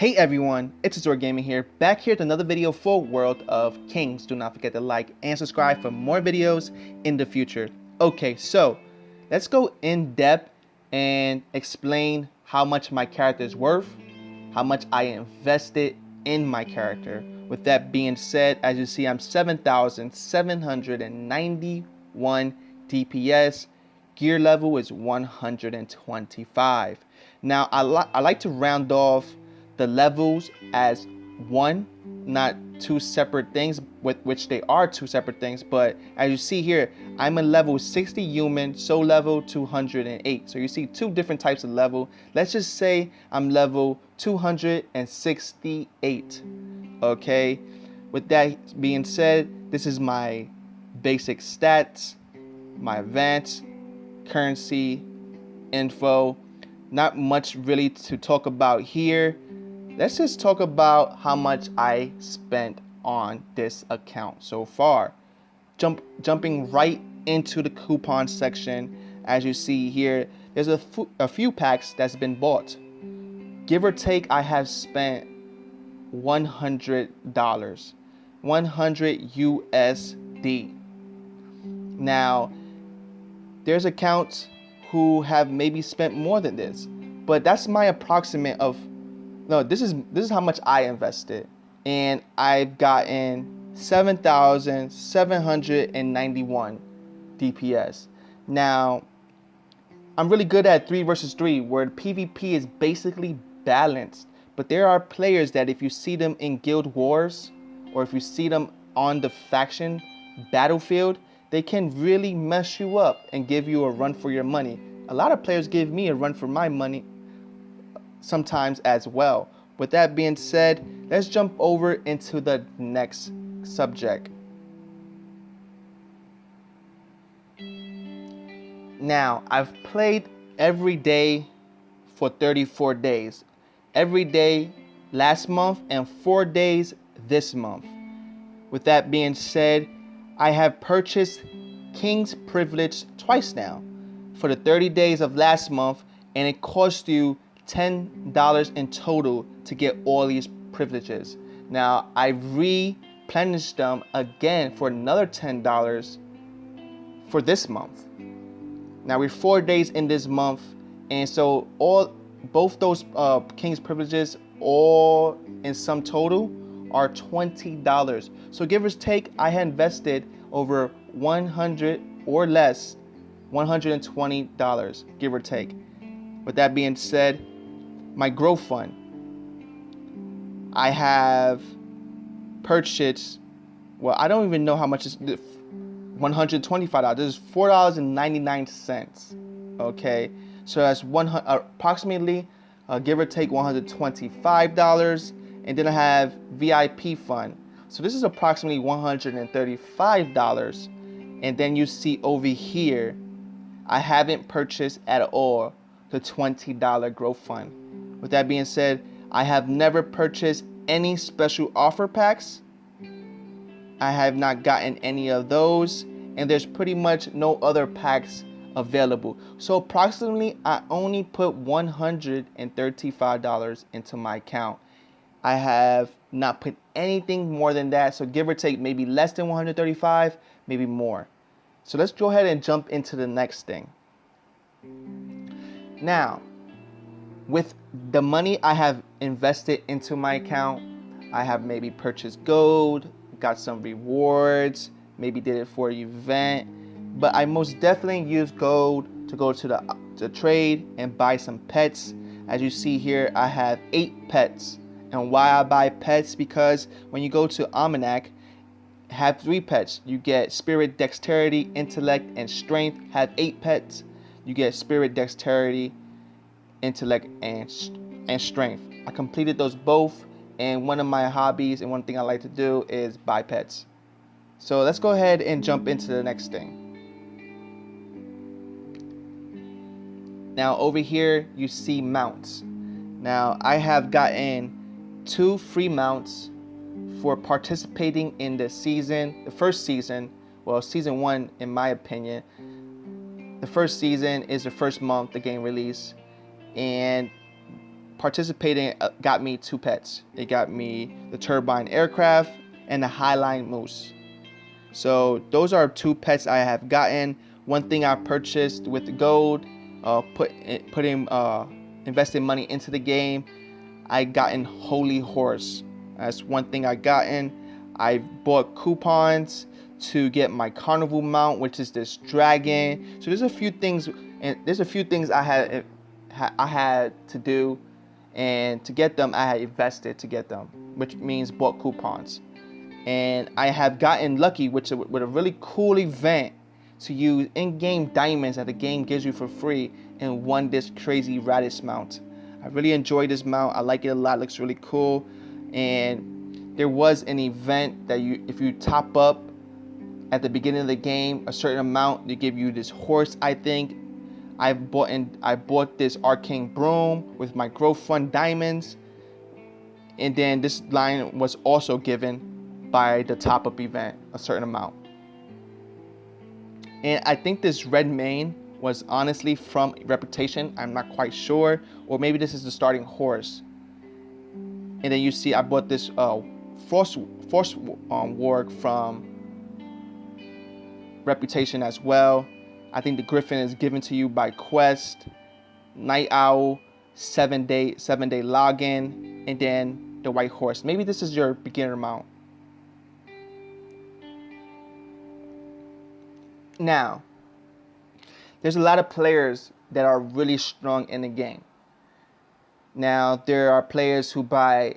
Hey everyone, it's Azor Gaming here, back here with another video for World of Kings. Do not forget to like and subscribe for more videos in the future. Okay, so let's go in depth and explain how much my character is worth, how much I invested in my character. With that being said, as you see, I'm 7,791 DPS. Gear level is 125. Now, I like to round off the levels as one, not two separate things, with which they are two separate things. But as you see here, I'm a level 60 human, soul level 208. So you see two different types of level. Let's just say I'm level 268. Okay, with that being said, this is my basic stats, my advanced currency info. Not much really to talk about here. Let's just talk about how much I spent on this account so far. Jumping right into the coupon section. As you see here, there's a few packs that's been bought. Give or take, I have spent $100, 100 USD. Now, there's accounts who have maybe spent more than this, but that's my approximate of. No, this is how much I invested, and I've gotten 7,791 DPS. Now, I'm really good at 3 versus 3, where PvP is basically balanced. But there are players that if you see them in guild wars, or if you see them on the faction battlefield, they can really mess you up and give you a run for your money. A lot of players give me a run for my money sometimes as well. With that being said, let's jump over into the next subject. Now, I've played every day for 34 days. Every day last month and 4 days this month. With that being said, I have purchased King's Privilege twice now for the 30 days of last month, and it cost you $10 in total to get all these privileges. Now, I replenished them again for another $10 for this month. Now, we're 4 days in this month, and so both those King's Privileges, all in sum total, are $20. So give or take, I had invested over 100 or less, $120, give or take. With that being said, my growth fund, I have purchased, well, I don't even know how much is $125. This is $4.99. Okay, so that's approximately, give or take, $125. And then I have VIP fund. So this is approximately $135. And then you see over here, I haven't purchased at all the $20 growth fund. With that being said, I have never purchased any special offer packs. I have not gotten any of those, and there's pretty much no other packs available. So approximately, I only put $135 into my account. I have not put anything more than that, so give or take maybe less than 135, maybe more. So let's go ahead and jump into the next thing. Now, with the money I have invested into my account, I have maybe purchased gold, got some rewards, maybe did it for an event, but I most definitely use gold to go to the trade and buy some pets. As you see here, I have 8 pets. And why I buy pets? Because when you go to Almanac, have 3 pets. You get spirit, dexterity, intellect, and strength. Have 8 pets. You get spirit, dexterity, intellect, and strength. I completed those both, and one of my hobbies and one thing I like to do is buy pets. So let's go ahead and jump into the next thing. Now over here you see mounts. Now I have gotten 2 free mounts for participating in the first season. Well, season 1 in my opinion. The first season is the first month the game release, and participating got me 2 pets. It got me the turbine aircraft and the highline moose. So those are 2 pets I have gotten. One thing I purchased with the gold, investing money into the game. I gotten Holy Horse. That's one thing I gotten. I bought coupons to get my carnival mount, which is this dragon. So there's a few things, I had to do, and to get them, I had invested to get them, which means bought coupons. And I have gotten lucky with a really cool event to use in-game diamonds that the game gives you for free, and won this crazy radish mount. I really enjoyed this mount. I like it a lot. It looks really cool. And there was an event that if you top up at the beginning of the game a certain amount, they give you this horse. I think I bought this arcane broom with my growth fund diamonds, and then this line was also given by the top up event, a certain amount. And I think this red mane was honestly from Reputation. I'm not quite sure, or maybe this is the starting horse. And then you see I bought this force warg from Reputation as well. I think the griffin is given to you by quest. Night owl, 7-day login, and then the white horse. Maybe this is your beginner mount. Now, there's a lot of players that are really strong in the game. Now, there are players who buy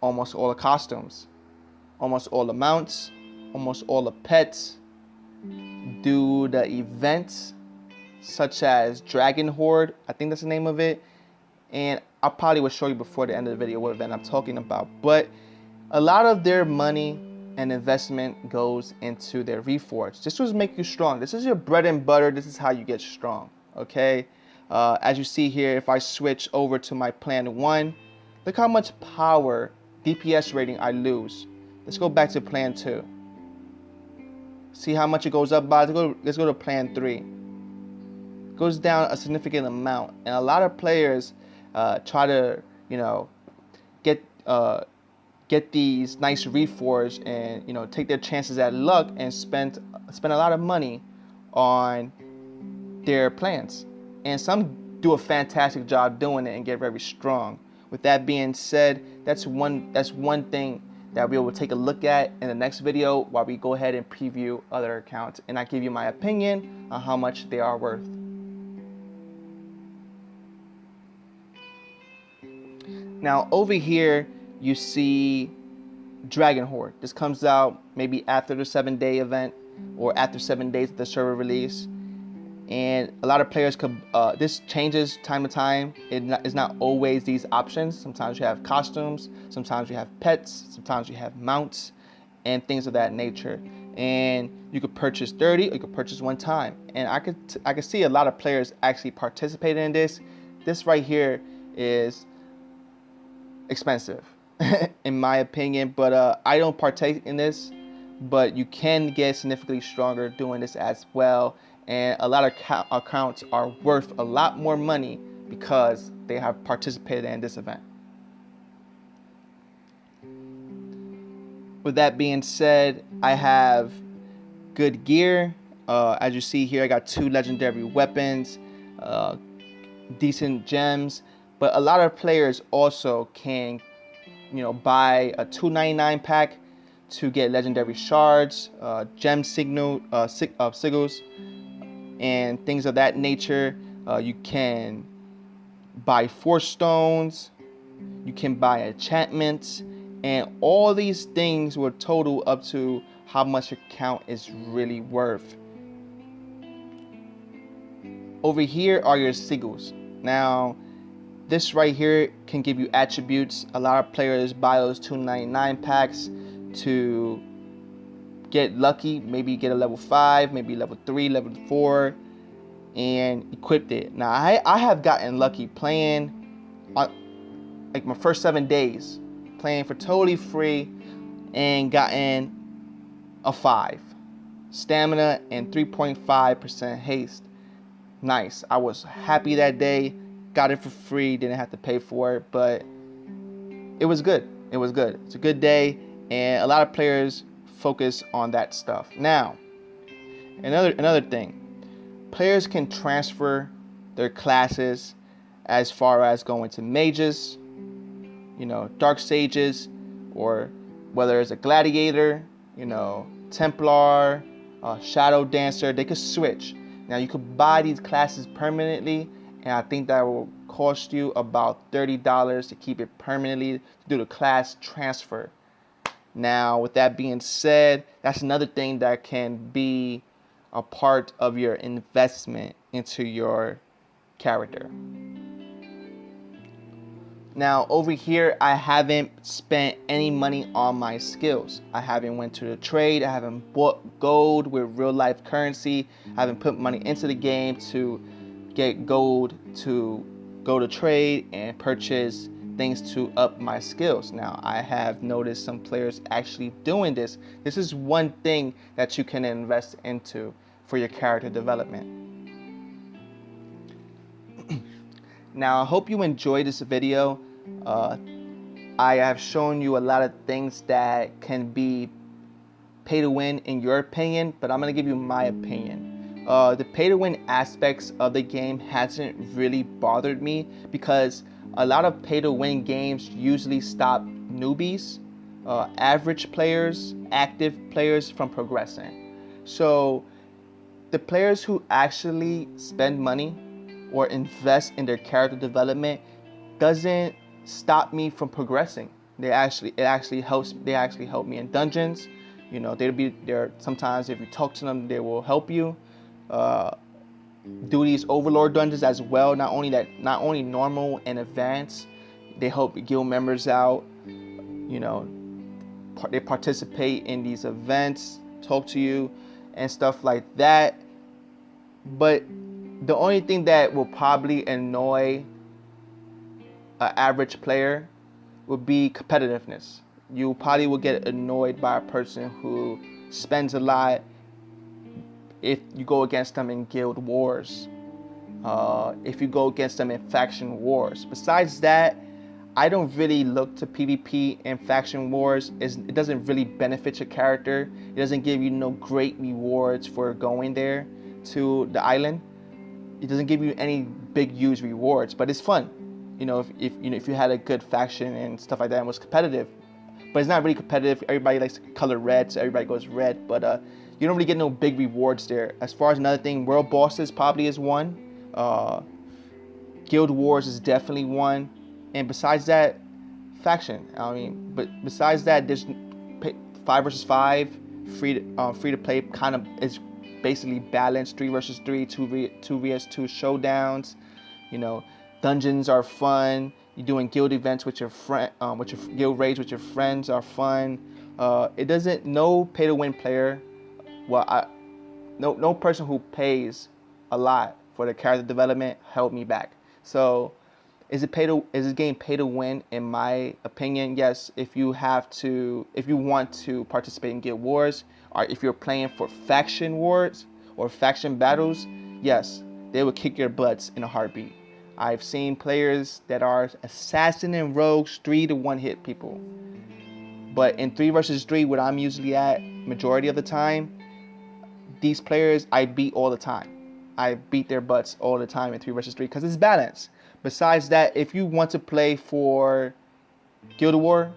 almost all the costumes, almost all the mounts, almost all the pets, do the events such as Dragon Horde, I think that's the name of it. And I probably will show you before the end of the video what event I'm talking about. But a lot of their money and investment goes into their reforge. This will make you strong. This is your bread and butter. This is how you get strong, okay? As you see here, if I switch over to my plan 1, look how much power, DPS rating I lose. Let's go back to plan 2. See how much it goes up by? Let's go to plan 3. It goes down a significant amount. And a lot of players try to, get these nice reforge and take their chances at luck and spend a lot of money on their plans. And some do a fantastic job doing it and get very strong. With that being said, that's one thing that we will take a look at in the next video, while we go ahead and preview other accounts and I give you my opinion on how much they are worth. Now over here you see Dragon Horde. This comes out maybe after the 7-day event or after 7 days of the server release. And a lot of players could, this changes time to time. It's not always these options. Sometimes you have costumes, sometimes you have pets, sometimes you have mounts and things of that nature. And you could purchase 30 or you could purchase 1 time. And I could see a lot of players actually participating in this. This right here is expensive in my opinion, but I don't partake in this, but you can get significantly stronger doing this as well. And a lot of accounts are worth a lot more money because they have participated in this event. With that being said, I have good gear. As you see here, I got 2 legendary weapons, decent gems, but a lot of players also can buy a $2.99 pack to get legendary shards, gem sigils, and things of that nature. You can buy force stones, you can buy enchantments, and all these things will total up to how much your account is really worth. Over here are your sigils. Now, this right here can give you attributes. A lot of players buy those $2.99 packs to get lucky, maybe get a level 5, maybe level 3, level 4, and equip it. Now, I have gotten lucky playing like my first 7 days, playing for totally free, and gotten a 5 stamina and 3.5% haste. Nice. I was happy that day. got it for free, didn't have to pay for it, but it was good. It was good. It's a good day, and a lot of players focus on that stuff. Now, another thing, players can transfer their classes as far as going to mages, dark sages, or whether it's a gladiator, Templar, shadow dancer. They could switch. Now you could buy these classes permanently, and I think that will cost you about $30 to keep it permanently, to do the class transfer. Now, with that being said, that's another thing that can be a part of your investment into your character. Now, over here, I haven't spent any money on my skills. I haven't went to the trade. I haven't bought gold with real life currency. I haven't put money into the game to get gold to go to trade and purchase things to up my skills. Now, I have noticed some players actually doing this. This is one thing that you can invest into for your character development. Now, I hope you enjoyed this video. I have shown you a lot of things that can be pay to win in your opinion, but I'm going to give you my opinion. The pay to win aspects of the game hasn't really bothered me because a lot of pay to win games usually stop newbies, average players, active players from progressing. So the players who actually spend money or invest in their character development doesn't stop me from progressing. It actually helps me in dungeons. They'll be there sometimes. If you talk to them, they will help you. Do these overlord dungeons as well. Not only normal and advanced. They help guild members out. They participate in these events, talk to you, and stuff like that. But the only thing that will probably annoy an average player would be competitiveness. You probably will get annoyed by a person who spends a lot if you go against them in guild wars, if you go against them in faction wars. Besides that, I don't really look to PvP and faction wars. It doesn't really benefit your character. It doesn't give you no great rewards for going there to the island. It doesn't give you any big huge rewards, but it's fun. If you had a good faction and stuff like that and was competitive. But it's not really competitive. Everybody likes to color red, so everybody goes red. But you don't really get no big rewards there. As far as another thing, world bosses probably is one. Guild wars is definitely one. And besides that, faction. But besides that, there's 5 versus 5, free to play kind of is basically balanced. 3 versus 3, 2 vs 2 showdowns. Dungeons are fun. You're doing guild events with your friend, with your guild raids with your friends are fun. No pay to win player. No person who pays a lot for the character development held me back. So, is this game pay to win? In my opinion, yes. If you want to participate in guild wars, or if you're playing for faction wars or faction battles, yes, they will kick your butts in a heartbeat. I've seen players that are assassin and rogues 3 to 1 hit people. But in 3 versus 3, what I'm usually at majority of the time, these players I beat all the time. I beat their butts all the time in 3 versus 3 because it's balanced. Besides that, if you want to play for Guild War,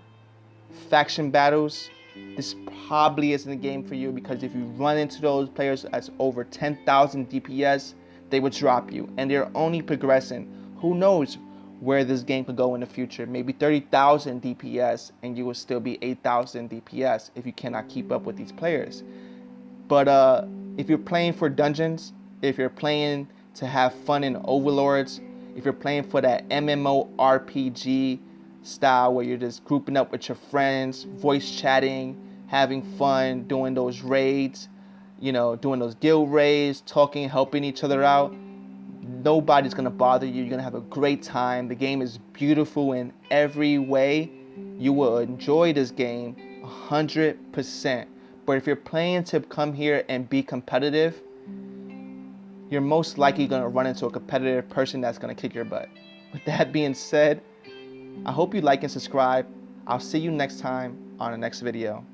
faction battles, this probably isn't a game for you because if you run into those players that's over 10,000 DPS, they would drop you, and they're only progressing. Who knows where this game could go in the future? Maybe 30,000 DPS, and you will still be 8,000 DPS if you cannot keep up with these players. But if you're playing for dungeons, if you're playing to have fun in overlords, if you're playing for that MMORPG style where you're just grouping up with your friends, voice chatting, having fun, doing those raids, doing those guild raids, talking, helping each other out, nobody's going to bother you. You're going to have a great time. The game is beautiful in every way. You will enjoy this game 100%. But if you're playing to come here and be competitive, you're most likely going to run into a competitive person that's going to kick your butt. With that being said, I hope you like and subscribe. I'll see you next time on the next video.